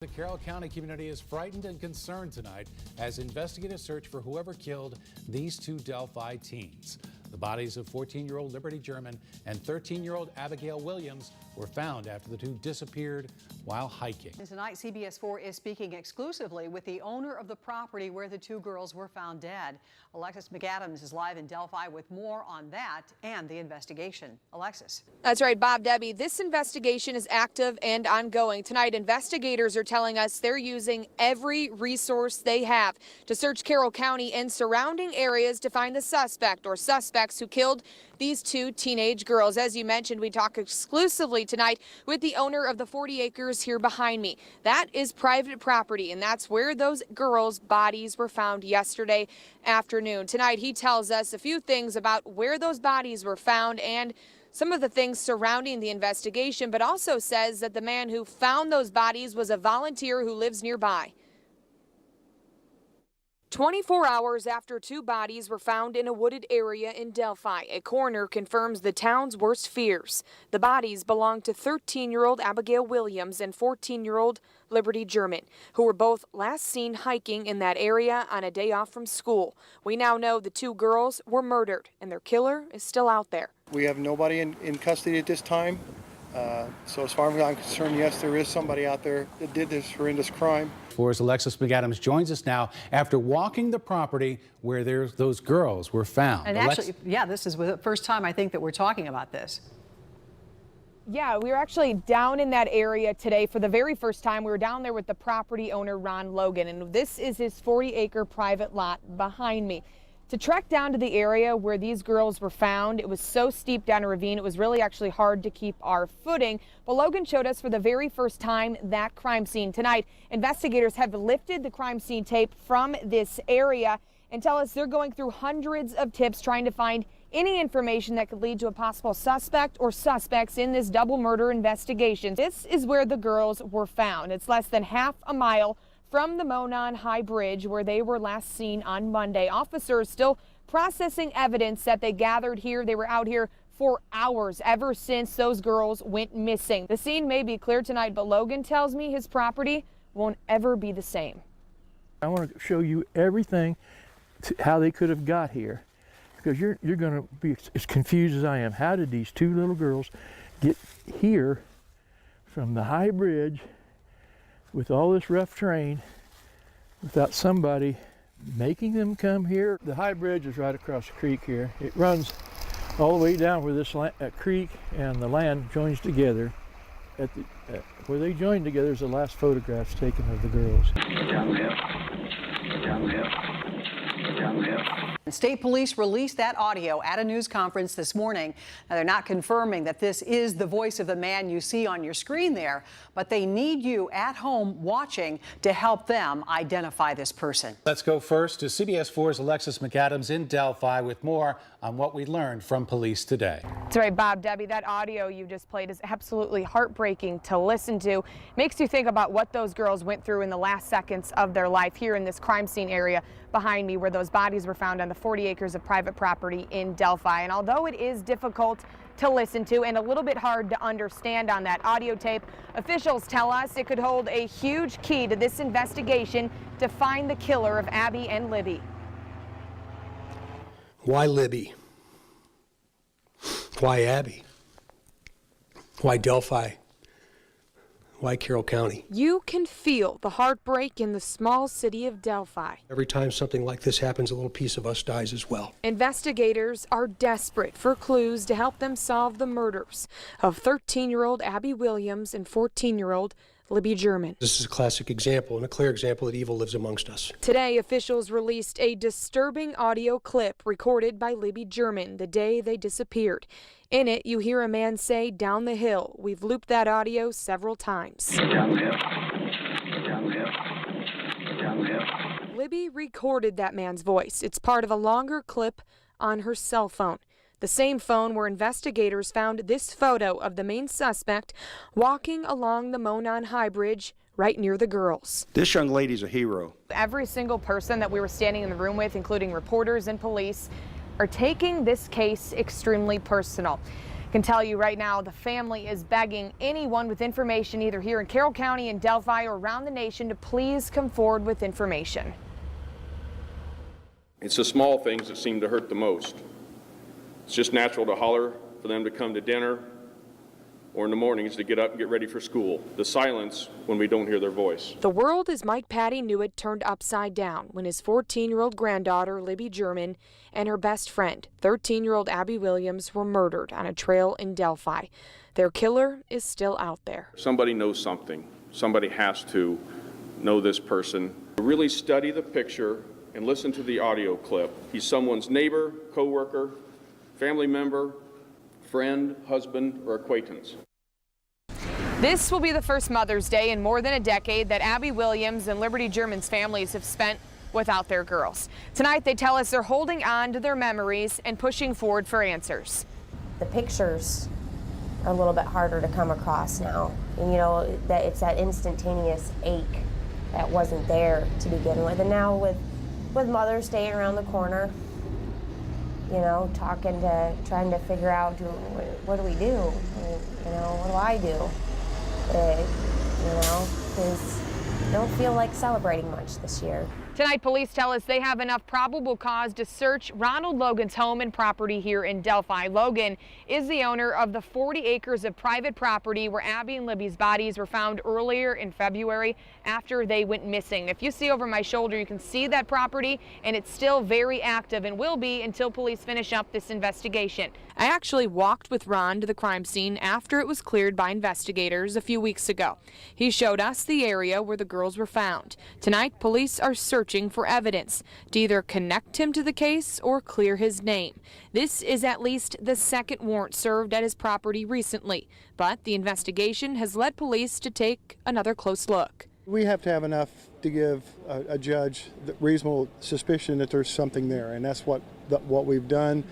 The Carroll County community is frightened and concerned tonight as investigators search for whoever killed these two Delphi teens. The bodies of 14-year-old Liberty German and 13-year-old Abigail Williams were found after the two disappeared while hiking. Tonight, CBS 4 is speaking exclusively with the owner of the property where the two girls were found dead. Alexis McAdams is live in Delphi with more on that and the investigation. Alexis. That's right, Bob, Debbie. This investigation is active and ongoing. Tonight, investigators are telling us they're using every resource they have to search Carroll County and surrounding areas to find the suspect or suspects who killed these two teenage girls. As you mentioned, we talk exclusively tonight with the owner of the 40 acres here behind me. That is private property, and that's where those girls' bodies were found yesterday afternoon. Tonight, he tells us a few things about where those bodies were found and some of the things surrounding the investigation, but also says that the man who found those bodies was a volunteer who lives nearby. 24 hours after two bodies were found in a wooded area in Delphi, a coroner confirms the town's worst fears. The bodies belong to 13-year-old Abigail Williams and 14-year-old Liberty German, who were both last seen hiking in that area on a day off from school. We now know the two girls were murdered and their killer is still out there. We have nobody in custody at this time. So as far as I'm concerned, yes, there is somebody out there that did this horrendous crime. As Alexis McAdams joins us now after walking the property where those girls were found. And actually, yeah, this is the first time I think that we're talking about this. Yeah, we were actually down in that area today for the very first time. We were down there with the property owner, Ron Logan, and this is his 40-acre private lot behind me. To trek down to the area where these girls were found, it was so steep down a ravine, it was really actually hard to keep our footing. But Logan showed us for the very first time that crime scene. Tonight, investigators have lifted the crime scene tape from this area and tell us they're going through hundreds of tips trying to find any information that could lead to a possible suspect or suspects in this double murder investigation. This is where the girls were found. It's less than half a mile from the Monon High Bridge where they were last seen on Monday. Officers still processing evidence that they gathered here. They were out here for hours ever since those girls went missing. The scene may be clear tonight, but Logan tells me his property won't ever be the same. I want to show you everything, how they could have got here, because you're going to be as confused as I am. How did these two little girls get here from the high bridge with all this rough terrain without somebody making them come here? The high bridge is right across the creek here. It runs all the way down where this creek and the land joins together. Where they join together is the last photographs taken of the girls. Downhill. State police released that audio at a news conference this morning. Now, they're not confirming that this is the voice of the man you see on your screen there, but they need you at home watching to help them identify this person. Let's go first to CBS 4's Alexis McAdams in Delphi with more on what we learned from police today. That's right, Bob, Debbie, that audio you just played is absolutely heartbreaking to listen to. Makes you think about what those girls went through in the last seconds of their life here in this crime scene area behind me where those bodies were found on the 40 acres of private property in Delphi. And although it is difficult to listen to and a little bit hard to understand on that audio tape, officials tell us it could hold a huge key to this investigation to find the killer of Abby and Libby. Why Libby? Why Abby? Why Delphi? Why Carroll County? You can feel the heartbreak in the small city of Delphi. Every time something like this happens, a little piece of us dies as well. Investigators are desperate for clues to help them solve the murders of 13-year-old Abby Williams and 14-year-old Libby German. This is a classic example and a clear example that evil lives amongst us. Today, officials released a disturbing audio clip recorded by Libby German the day they disappeared. In it, you hear a man say, "Down the hill." We've looped that audio several times. Downhill. Downhill. Downhill. Libby recorded that man's voice. It's part of a longer clip on her cell phone. The same phone where investigators found this photo of the main suspect walking along the Monon High Bridge right near the girls. This young lady's a hero. Every single person that we were standing in the room with, including reporters and police, are taking this case extremely personal. I can tell you right now, the family is begging anyone with information either here in Carroll County, in Delphi, or around the nation to please come forward with information. It's the small things that seem to hurt the most. It's just natural to holler for them to come to dinner, or in the mornings to get up and get ready for school. The silence when we don't hear their voice. The world, as Mike Patty knew it, turned upside down when his 14-year-old granddaughter, Libby German, and her best friend, 13-year-old Abby Williams, were murdered on a trail in Delphi. Their killer is still out there. Somebody knows something. Somebody has to know this person. Really study the picture and listen to the audio clip. He's someone's neighbor, coworker, family member, friend, husband, or acquaintance. This will be the first Mother's Day in more than a decade that Abby Williams and Liberty German's families have spent without their girls. Tonight, they tell us they're holding on to their memories and pushing forward for answers. The pictures are a little bit harder to come across now. And, you know, that it's that instantaneous ache that wasn't there to begin with. And now with Mother's Day around the corner, you know, trying to figure out, what do we do? You know, what do I do? You know, because I don't feel like celebrating much this year. Tonight, police tell us they have enough probable cause to search Ronald Logan's home and property here in Delphi. Logan is the owner of the 40 acres of private property where Abby and Libby's bodies were found earlier in February after they went missing. If you see over my shoulder, you can see that property, and it's still very active and will be until police finish up this investigation. I actually walked with Ron to the crime scene after it was cleared by investigators a few weeks ago. He showed us the area where the girls were found. Tonight, police are searching for evidence to either connect him to the case or clear his name. This is at least the second warrant served at his property recently, but the investigation has led police to take another close look. We have to have enough to give a judge the reasonable suspicion that there's something there, and that's what we've done.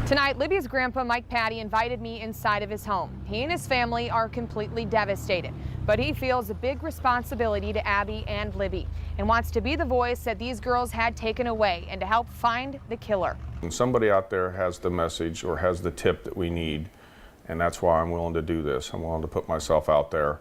Tonight, Libby's grandpa, Mike Patty, invited me inside of his home. He and his family are completely devastated, but he feels a big responsibility to Abby and Libby and wants to be the voice that these girls had taken away and to help find the killer. And somebody out there has the message or has the tip that we need, and that's why I'm willing to do this. I'm willing to put myself out there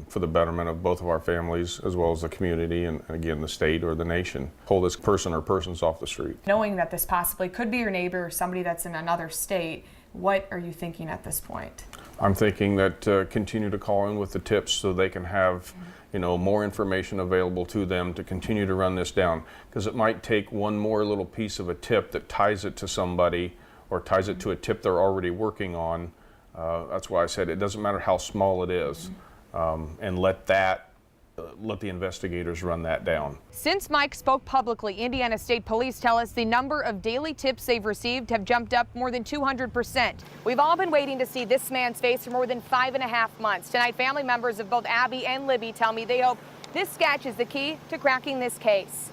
for the betterment of both of our families as well as the community and again the state or the nation. Pull this person or persons off the street. Knowing that this possibly could be your neighbor or somebody that's in another state, what are you thinking at this point? I'm thinking that continue to call in with the tips so they can have more information available to them to continue to run this down, because it might take one more little piece of a tip that ties it to somebody or ties it to a tip they're already working on. That's why I said it doesn't matter how small it is. And let the investigators run that down. Since Mike spoke publicly, Indiana State Police tell us the number of daily tips they've received have jumped up more than 200%. We've all been waiting to see this man's face for more than 5.5 months. Tonight, family members of both Abby and Libby tell me they hope this sketch is the key to cracking this case.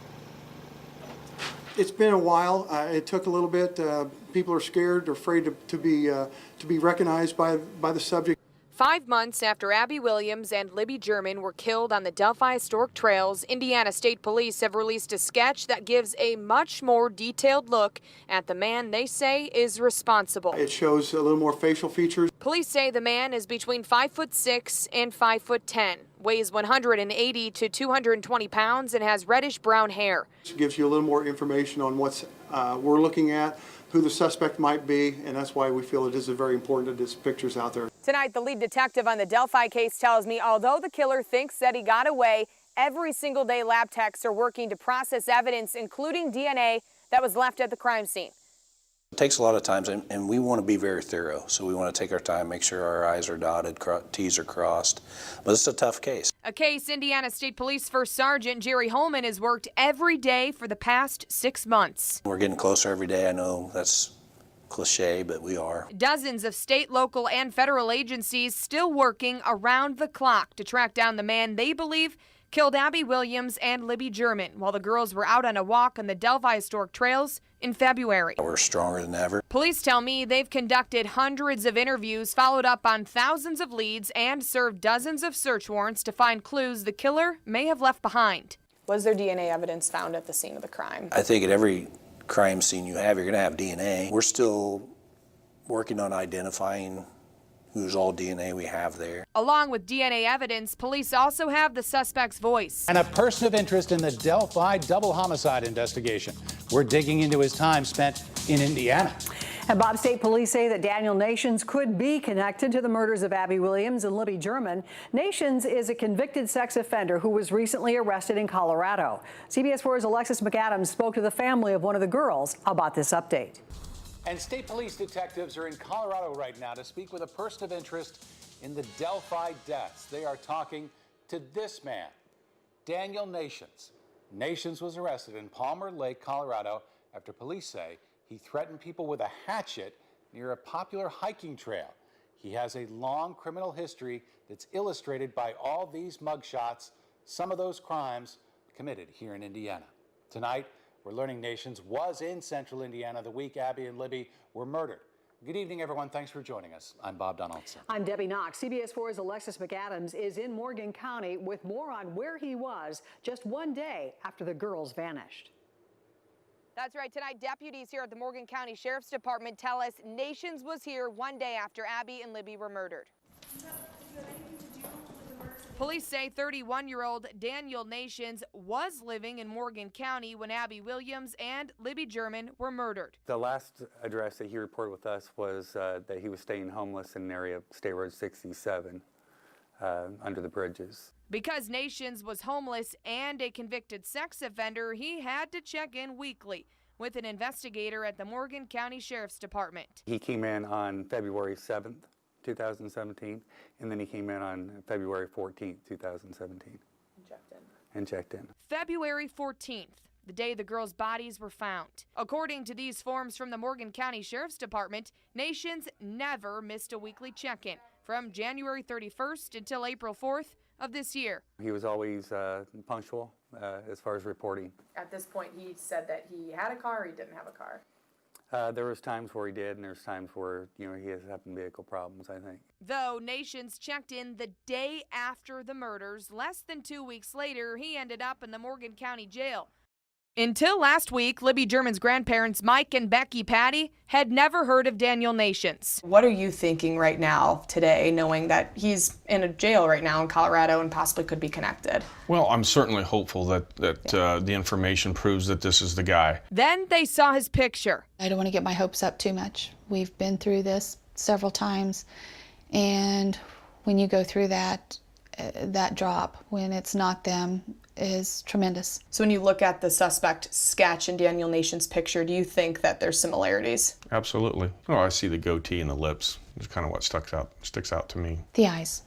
It's been a while. It took a little bit. People are scared. They're afraid to be recognized by the subject. 5 months after Abby Williams and Libby German were killed on the Delphi Historic Trails, Indiana State Police have released a sketch that gives a much more detailed look at the man they say is responsible. It shows a little more facial features. Police say the man is between 5'6" and 5'10", weighs 180 to 220 pounds, and has reddish brown hair. It gives you a little more information on what's we're looking at, who the suspect might be, and that's why we feel it is very important that this picture's out there. Tonight, the lead detective on the Delphi case tells me although the killer thinks that he got away, every single day lab techs are working to process evidence, including DNA that was left at the crime scene. It takes a lot of times, and we want to be very thorough, so we want to take our time, make sure our I's are dotted, T's are crossed, but it's a tough case. A case Indiana State Police First Sergeant Jerry Holman has worked every day for the past 6 months. We're getting closer every day. I know that's cliche, but we are. Dozens of state, local, and federal agencies still working around the clock to track down the man they believe killed Abby Williams and Libby German while the girls were out on a walk on the Delphi Historic Trails in February. We're stronger than ever. Police tell me they've conducted hundreds of interviews, followed up on thousands of leads, and served dozens of search warrants to find clues the killer may have left behind. Was there DNA evidence found at the scene of the crime? I think at every crime scene you have, you're going to have DNA. We're still working on identifying whose all DNA we have there. Along with DNA evidence, police also have the suspect's voice. And a person of interest in the Delphi double homicide investigation. We're digging into his time spent in Indiana. And Bob, State Police say that Daniel Nations could be connected to the murders of Abby Williams and Libby German. Nations is a convicted sex offender who was recently arrested in Colorado. CBS 4's Alexis McAdams spoke to the family of one of the girls about this update. And state police detectives are in Colorado right now to speak with a person of interest in the Delphi deaths. They are talking to this man, Daniel Nations. Nations was arrested in Palmer Lake, Colorado, after police say he threatened people with a hatchet near a popular hiking trail. He has a long criminal history that's illustrated by all these mugshots, some of those crimes committed here in Indiana. Tonight, we're learning Nations was in central Indiana the week Abby and Libby were murdered. Good evening, everyone. Thanks for joining us. I'm Bob Donaldson. I'm Debbie Knox. CBS 4's Alexis McAdams is in Morgan County with more on where he was just one day after the girls vanished. That's right. Tonight, deputies here at the Morgan County Sheriff's Department tell us Nations was here one day after Abby and Libby were murdered. Police say 31-year-old Daniel Nations was living in Morgan County when Abby Williams and Libby German were murdered. The last address that he reported with us was that he was staying homeless in an area of State Road 67 under the bridges. Because Nations was homeless and a convicted sex offender, he had to check in weekly with an investigator at the Morgan County Sheriff's Department. He came in on February 7th, 2017, and then he came in on February 14th, 2017. And checked in. February 14th, the day the girls' bodies were found. According to these forms from the Morgan County Sheriff's Department, Nations never missed a weekly check-in from January 31st until April 4th of this year. He was always punctual as far as reporting. At this point, he said that he had a car or he didn't have a car. There was times where he did, and there's times where, he has having vehicle problems, I think. Though Nations checked in the day after the murders, less than 2 weeks later, he ended up in the Morgan County Jail. Until last week, Libby German's grandparents, Mike and Becky Patty, had never heard of Daniel Nations. What are you thinking right now, today, knowing that he's in a jail right now in Colorado and possibly could be connected? Well, I'm certainly hopeful that the information proves that this is the guy. Then they saw his picture. I don't want to get my hopes up too much. We've been through this several times, and when you go through that drop, when it's not them, is tremendous. So when you look at the suspect sketch and Daniel Nations' picture, do you think that there's similarities? Absolutely. Oh, I see the goatee and the lips. It's kind of what sticks out to me. The eyes.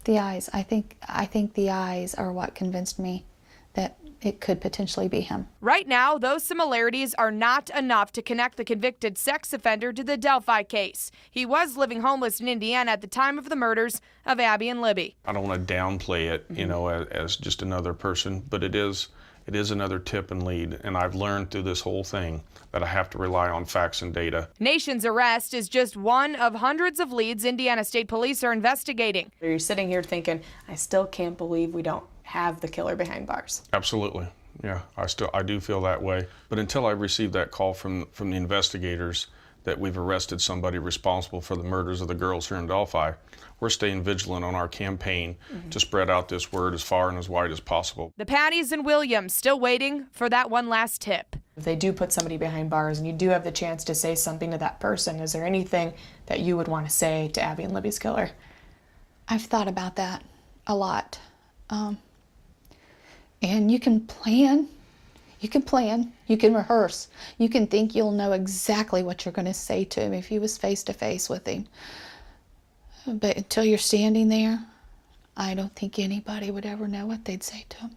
The eyes. I think the eyes are what convinced me that it could potentially be him. Right now, those similarities are not enough to connect the convicted sex offender to the Delphi case. He was living homeless in Indiana at the time of the murders of Abby and Libby. I don't want to downplay it, as just another person, but it is another tip and lead, and I've learned through this whole thing that I have to rely on facts and data. Nations' arrest is just one of hundreds of leads Indiana State Police are investigating. You're sitting here thinking, I still can't believe we don't have the killer behind bars. Absolutely. Yeah, I do feel that way. But until I receive that call from the investigators that we've arrested somebody responsible for the murders of the girls here in Delphi, we're staying vigilant on our campaign to spread out this word as far and as wide as possible. The Patties and Williams still waiting for that one last tip. If they do put somebody behind bars and you do have the chance to say something to that person, is there anything that you would want to say to Abby and Libby's killer? I've thought about that a lot. And you can plan, you can rehearse, you can think you'll know exactly what you're going to say to him if you was face to face with him. But until you're standing there, I don't think anybody would ever know what they'd say to him.